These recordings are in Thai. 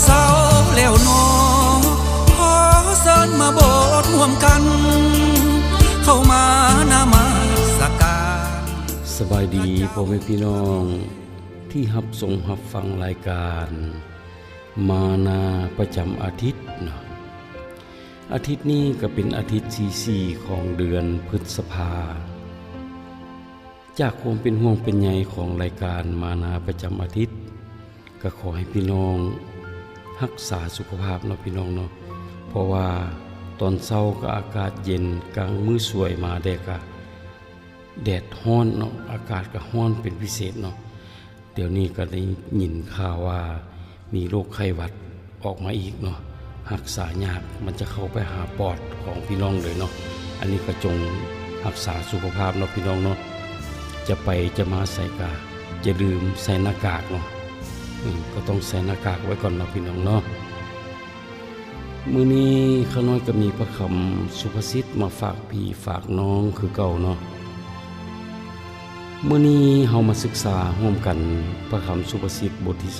เศร้าแล้วหนอขอเสิญมาโบสถ์ร่วมกันเข้ามานามาสการสบายดีพ่อแม่พี่น้องที่รับชมรับฟังรายการมานาประจำอาทิตย์นะอาทิตย์นี้ก็เป็นอาทิตย์ที่4ของเดือนพฤษภาจากความเป็นห่วงเป็นใยของรายการมานาประจำอาทิตย์ก็ขอให้พี่น้องรักษาสุขภาพเนาะพี่น้องเนาะเพราะว่าตอนเช้าก็อากาศเย็นกลางมื้อสวยมาแดดร้อนเนาะอากาศก็ร้อนเป็นพิเศษเนาะเดี๋ยวนี้ก็ได้ยินข่าวว่ามีโรคไข้หวัดออกมาอีกเนาะรักษายากมันจะเข้าไปหาปอดของพี่น้องเลยเนาะอันนี้ก็จงรักษาสุขภาพเนาะพี่น้องเนาะจะไปจะมาใส่กาอย่าลืมใส่หน้ากากเนาะก็ต้องใส่หน้ากากไว้ก่อนเนาะพี่น้องเนาะมื้อนี้ข้าน้อยก็มีพระคำสุภาษิตมาฝากพี่ฝากน้องคือเก่าเนาะมื้อนี้เฮามาศึกษาร่วมกันพระคำสุภาษิตบทที่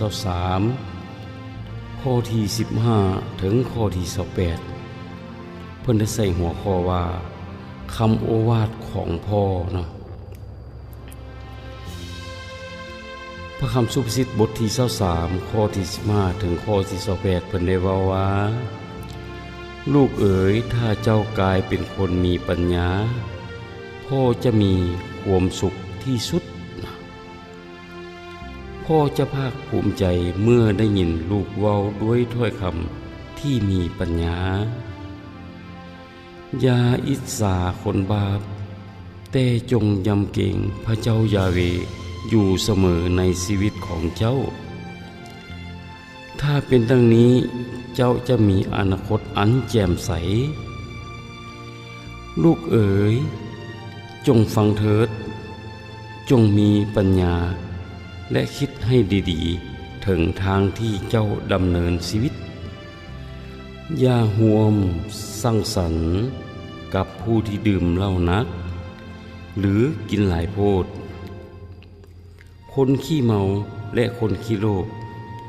23ข้อที่15ถึงข้อที่28เพิ่นได้ใส่หัวข้อว่าคำโอวาทของพ่อเนาะพระคำสุภาษิตบทที่23ข้อที่15ถึงข้อที่28เพิ่นได้เว้าว่าลูกเอ๋ยถ้าเจ้ากลายเป็นคนมีปัญญาพ่อจะมีความสุขที่สุดพ่อจะภาคภูมิใจเมื่อได้ยินลูกเว้าด้วยถ้อยคำที่มีปัญญาอย่าอิจฉาคนบาปแต่จงยำเกรงพระเจ้ายาเวห์อยู่เสมอในชีวิตของเจ้าถ้าเป็นดังนี้เจ้าจะมีอนาคตอันแจ่มใสลูกเอ๋ยจงฟังเถิดจงมีปัญญาและคิดให้ดีๆถึงทางที่เจ้าดำเนินชีวิตอย่าห่วงสังสรรค์กับผู้ที่ดื่มเหล้านักหรือกินหลายโพดคนขี้เมาและคนขี้โลภ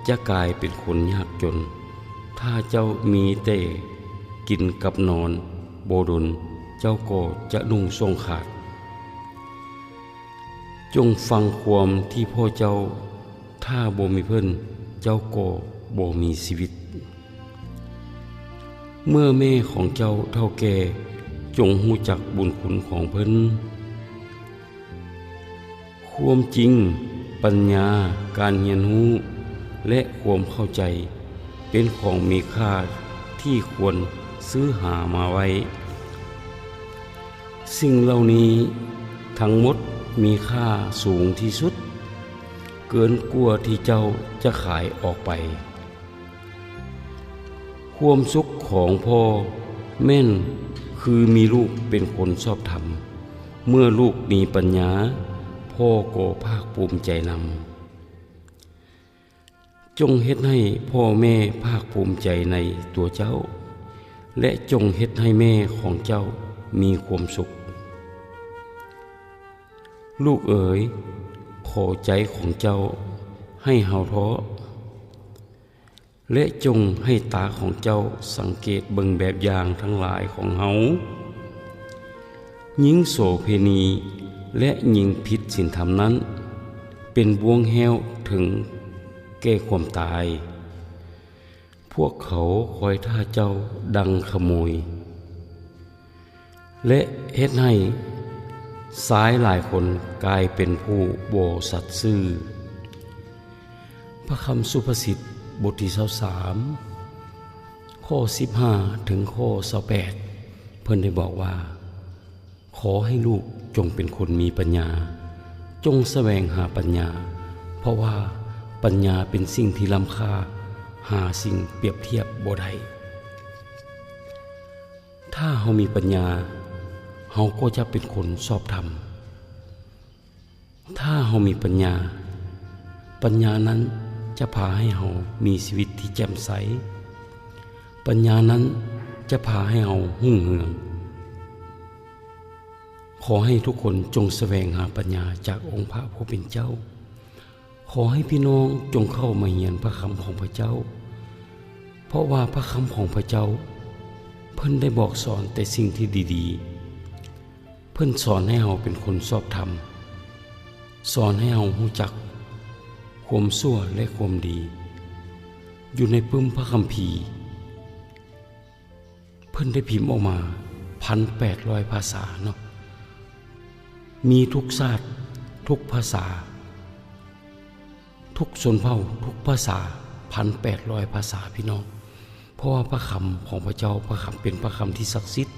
จะกลายเป็นคนยากจนถ้าเจ้ามีแต่กินกับนอนโบดลเจ้าก็จะนุ่งทรงขาดจงฟังความที่พ่อเจ้าถ้าบ่มีเพิ่นเจ้าก็บ่มีชีวิตเมื่อแม่ของเจ้าเฒ่าแก่จงรู้จักบุญคุณของเพิ่นความจริงปัญญาการเรียนรู้และความเข้าใจเป็นของมีค่าที่ควรซื้อหามาไว้สิ่งเหล่านี้ทั้งหมดมีค่าสูงที่สุดเกินกว่าที่เจ้าจะขายออกไปความสุขของพ่อแม่นคือมีลูกเป็นคนชอบธรรมเมื่อลูกมีปัญญาพ่อก็ภาคภูมิใจนำจงเฮ็ดให้พ่อแม่ภาคภูมิใจในตัวเจ้าและจงเฮ็ดให้แม่ของเจ้ามีความสุขลูกเอ๋ยขอใจของเจ้าให้เฮาท้อและจงให้ตาของเจ้าสังเกตเบิ่งแบบอย่างทั้งหลายของเฮาหญิงโสเภณีและหญิงผิดศีลธรรมนั้นเป็นบ่วงแห้วถึงแก่ความตายพวกเขาคอยท่าเจ้าดังขโมยและเฮ็ดให้สายหลายคนกลายเป็นผู้บ่สัตย์ซื่อพระคำสุภาษิตบทที่23ข้อ15ถึงข้อ28เพิ่นได้บอกว่าขอให้ลูกจงเป็นคนมีปัญญาจงแสวงหาปัญญาเพราะว่าปัญญาเป็นสิ่งที่ล้ำค่าหาสิ่งเปรียบเทียบบ่ได้ถ้าเฮามีปัญญาเฮาก็จะเป็นคนชอบธรรมถ้าเฮามีปัญญานั้นจะพาให้เฮามีชีวิตที่แจ่มใสปัญญานั้นจะพาให้เฮารุ่งเรืองขอให้ทุกคนจงแสวงหาปัญญาจากองค์พระผู้เป็นเจ้าขอให้พี่น้องจงเข้ามาเรียนพระคำของพระเจ้า เพราะว่าพระคำของพระเจ้าเพิ่นได้บอกสอนแต่สิ่งที่ดีๆเพิ่นสอนให้เราเป็นคนชอบธรรมสอนให้เรารู้จักความชั่วและความดีอยู่ในปึ้มพระคัมภีร์เพิ่นได้พิมพ์ออกมา 1,800 ภาษาเนาะมีทุกชาติทุกภาษาทุกชนเผ่าทุกภาษา 1,800 ภาษาพี่น้องเพราะว่าพระคำของพระเจ้าพระคำเป็นพระคำที่ศักดิ์สิทธิ์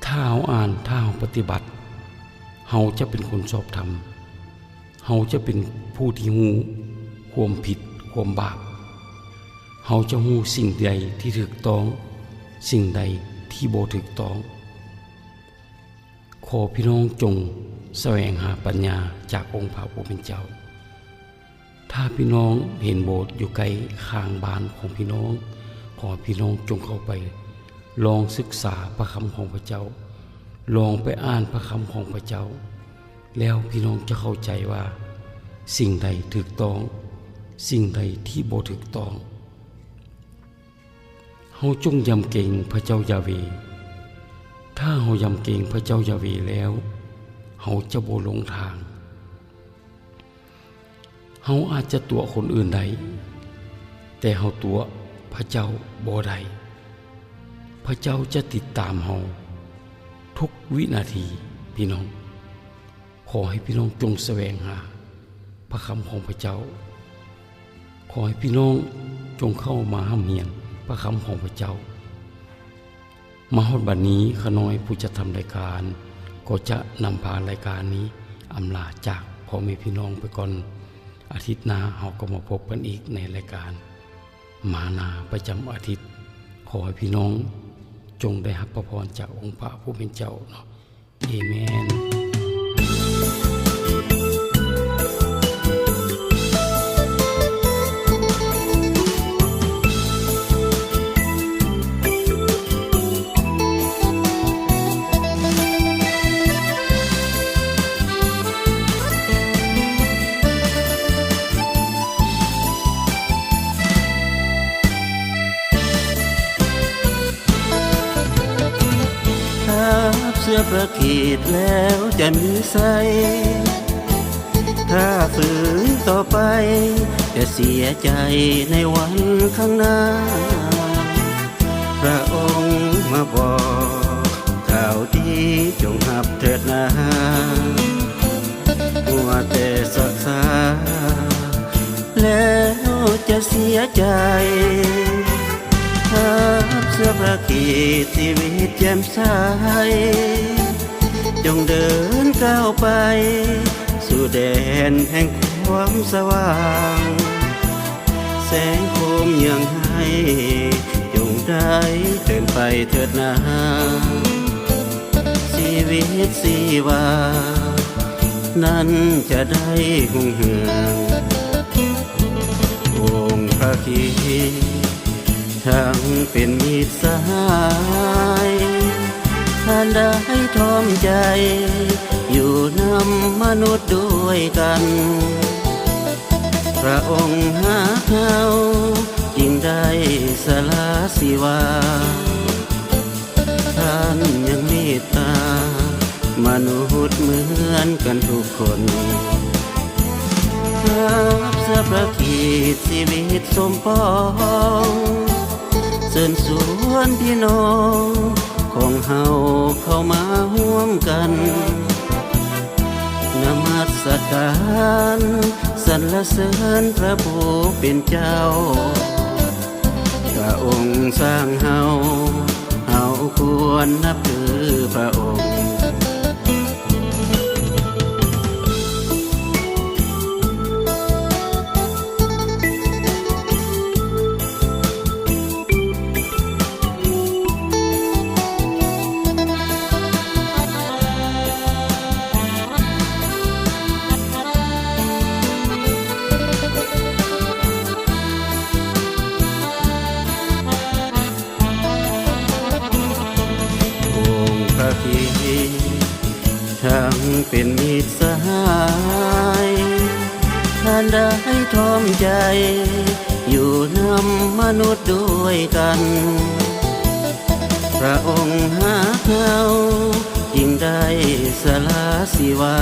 ถ้าเราอ่านถ้าเราปฏิบัติเราจะเป็นคนชอบธรรมเราจะเป็นผู้ที่รู้ความผิดความบาปเราจะรู้สิ่งใดที่ถูกต้องสิ่งใดที่บ่ถูกต้องขอพี่น้องจงแสวงหาปัญญาจากองค์พระผู้เป็นเจ้าถ้าพี่น้องเห็นโบสถ์อยู่ไกลข้างบ้านของพี่น้องขอพี่น้องจงเข้าไปลองศึกษาพระคำของพระเจ้าลองไปอ่านพระคำของพระเจ้าแล้วพี่น้องจะเข้าใจว่าสิ่งใดถูกต้องสิ่งใดที่บ่ถูกต้องเฮาจงยำเกรงพระเจ้ายาเวห์ถ้าเฮายำเกรงพระเจ้ายาเวห์แล้วเฮาจะบ่หลงทางเฮาอาจจะตัวคนอื่นได้แต่เฮาตัวพระเจ้าบ่ได้พระเจ้าจะติดตามเฮาทุกวินาทีพี่น้องขอให้พี่น้องจงแสวงหาพระคำของพระเจ้าขอให้พี่น้องจงเข้ามาห้ามเหียนพระคำของพระเจ้ามาฮอดบัดนี้ขน้อยผู้จะทำรายการก็จะนำพารายการนี้อำลาจากพ่อแม่พี่น้องไปก่อนอาทิตย์หน้าเราก็มาพบกันอีกในรายการมานาประจำอาทิตย์ขอให้พี่น้องจงได้รับพระพรจากองค์พระผู้เป็นเจ้าเนาะเอเมนเสื้อประขีดแล้วจะมีไสถ้าฝืนต่อไปจะเสียใจในวันข้างหน้าพระองค์มาบอกข่าวดีจงรับเถิดนามัวแต่ศึกษาแล้วจะเสียใจเสื้อประขีดชีวิตแจ่มใสจงเดินก้าวไปสู่แดนแห่งความสว่างแสงโคมยังให้จงได้เดินไปเถิดนาชีวิตชีวานั้นจะได้หุ่งเหืององค์พระคริสต์ทั้งเป็นมิตรสหายท่านได้ทอมใจอยู่นำมนุษย์ด้วยกันพระองค์หาเขายิ่งได้สละสิวาท่านยังเมตตามนุษย์เหมือนกันทุกคนรับเสื้อประขีดชีวิตสมปองเชิญชวนพี่น้องของเฮาเข้ามาร่วมกันนมัสการสรรเสริญพระผู้เป็นเจ้าพระองค์สร้างเฮาควรนับถือพระองค์ทั้งเป็นมิตรสหายท่านได้ทอมใจ อยู่นำมนุษย์ด้วยกัน พระองค์หาเรายิ่งได้สละสิวา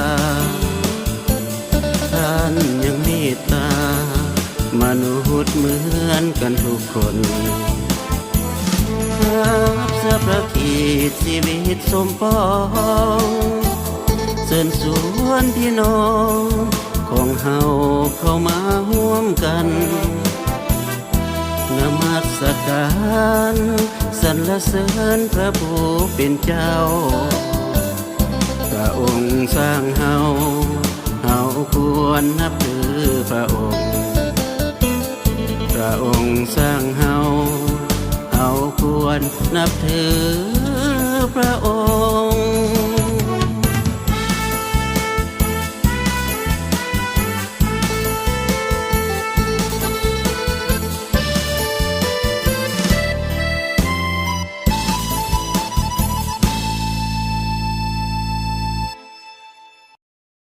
ท่านยังเมตตามนุษย์เหมือนกันทุกคนรับเสื้อพระขีดชีวิตสมปองเชิญชวนพี่น้องของเฮาเข้ามาร่วมกันนมัสการสรรเสริญพระผู้เป็นเจ้าพระองค์สร้างเฮาควรนับถือพระองค์พระองค์สร้างเฮาควรนับถือพระองค์